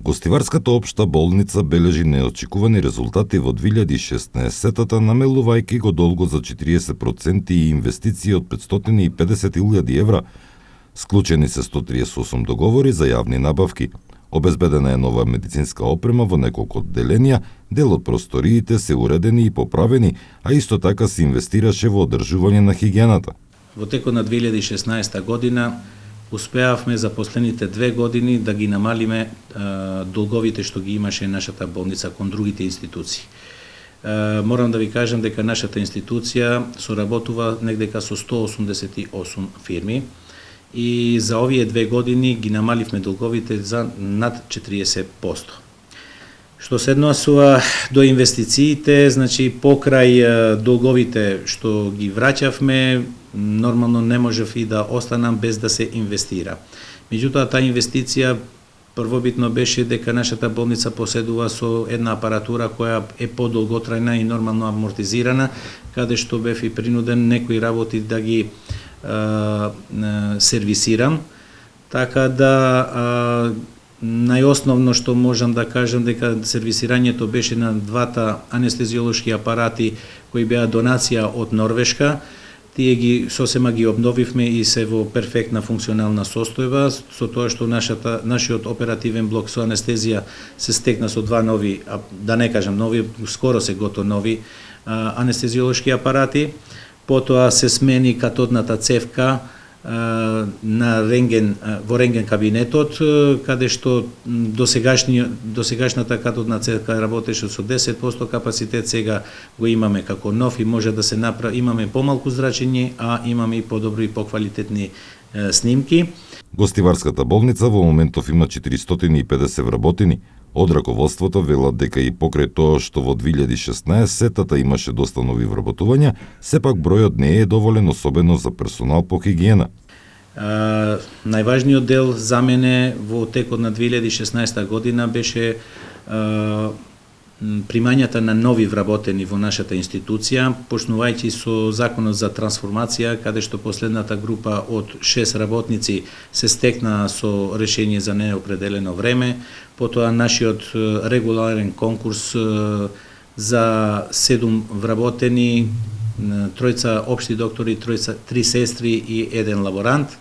Гостиварската општа болница бележи неочекувани резултати во 2016-та, намелувајќи го долго за 40% и инвестиции од 550.000 евра. Склучени се 138 договори за јавни набавки. Обезбедена е нова медицинска опрема во неколку одделенија, дел од просториите се уредени и поправени, а исто така се инвестираше во одржување на хигиената. Во текот на 2016 година успеавме за последните 2 години да ги намалиме долговите што ги имаше нашата болница кон другите институции. Морам да ви кажам дека нашата институција соработува негдека со 188 фирми и за овие 2 години ги намаливме долговите за над 40%. Што се однесува до инвестициите, значи покрај долговите што ги враќавме, нормално не можев и да останам без да се инвестира. Меѓутоа, таа инвестиција првобитно беше дека нашата болница поседува со една апаратура која е подолготрајна и нормално амортизирана, каде што бев и принуден некои работи да ги сервисирам, така да најосновно што можам да кажам дека сервисирањето беше на двата анестезиолошки апарати кои беа донација од Норвешка. Тие ги сосема ги обновивме и се во перфектна функционална состојба, со тоа што нашиот оперативен блок со анестезија се стекна со 2 нови, да не кажам нови, скоро се готови нови анестезиолошки апарати. Потоа се смени катодната цевка на рентген, во рентген кабинетот, каде што досегашната катодна цевка работеше со 10% капацитет, сега го имаме како нов и може да се направи, имаме помалку зрачење, а имаме и подобри и поквалитетни снимки. Гостиварската болница во моментов има 450 вработени. Од раководството велат дека и покрај тоа што во 2016-та имаше доста нови вработувања, сепак бројот не е доволен, особено за персонал по хигиена. Најважниот дел за мене во текот на 2016 година беше примањата на нови вработени во нашата институција, почнувајќи со законот за трансформација, каде што последната група од 6 работници се стекна со решение за неопределено време, потоа нашиот регуларен конкурс за 7 вработени, 3 општи доктори, 3 сестри и 1 лаборант.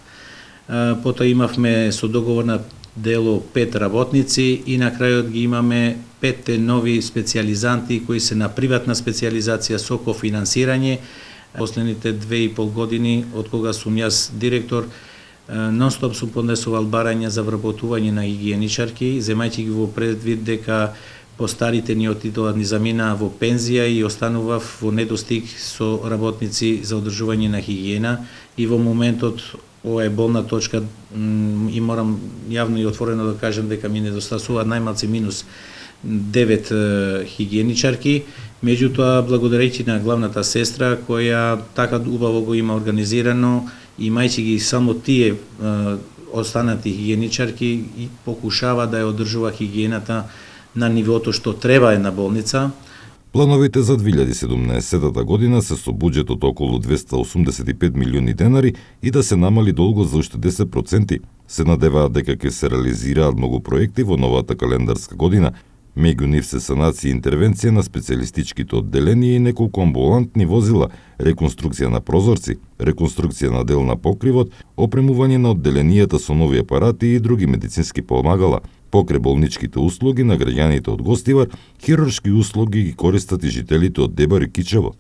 Потоа имавме со договор на дело 5 работници и на крајот ги имаме 5 нови специјализанти кои се на приватна специјализација со кофинансирање. Последните 2,5 години, од кога сум јас директор, нон-стоп сум поднесувал барања за вработување на хигиеничарки, земајќи ги во предвид дека постарите ни отидоа ни заминаа во пензија и останував во недостиг со работници за одржување на хигиена и во моментот ова е болна точка и морам јавно и отворено да кажам дека ми недостасува најмалце минус 9 хигиеничарки, меѓутоа благодарејќи на главната сестра која така убаво го има организирано, имајќи ги само тие останати хигиеничарки и покушава да ја одржува хигиената на нивото што треба една болница. Плановите за 2017 година се со буџет од околу 285 милиони денари и да се намали долго за уште 10%. Се надеваат дека ќе се реализираат многу проекти во новата календарска година. Меѓу нив се санација и интервенција на специјалистичките одделенија и неколку амбулантни возила, реконструкција на прозорци, реконструкција на дел на покривот, опремување на одделенијата со нови апарати и други медицински помагала. Покрај болничките услуги на граѓаните од Гостивар, хируршки услуги ги користат и жителите од Дебар и Кичево.